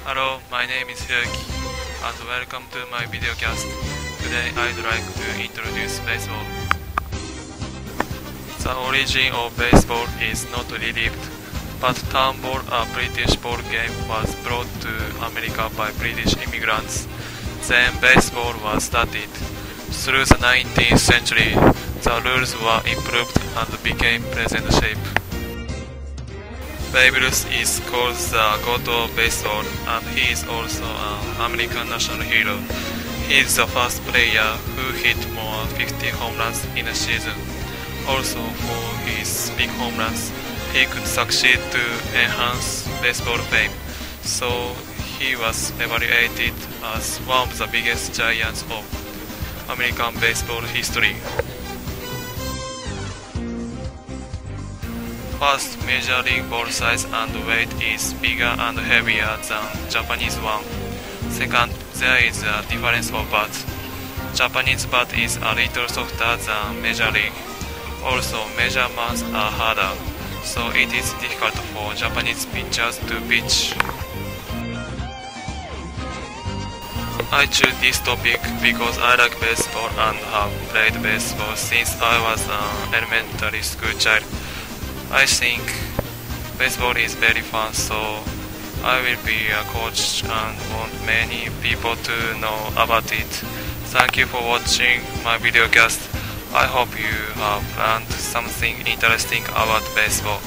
Hello, my name is Hiroki, and welcome to my videocast. Today I'd like to introduce baseball. The origin of baseball is not relieved, but town ball, a British ball game, was brought to America by British immigrants. Then baseball was started. Through the 19th century, the rules were improved and became present shape. Babe Ruth is called the God of Baseball, and he is also an American national hero. He is the first player who hit more 50 home runs in a season. Also, for his big home runs, he could succeed to enhance baseball fame, so he was evaluated as one of the biggest giants of American baseball history. First, Major League ball size and weight is bigger and heavier than Japanese one. Second, there is a difference of bat. Japanese bat is a little softer than Major League. Also, measurements are harder, so it is difficult for Japanese pitchers to pitch. I choose this topic because I like baseball and have played baseball since I was an elementary school child. I think baseball is very fun, so I will be a coach and want many people to know about it. Thank you for watching my videocast. I hope you have learned something interesting about baseball.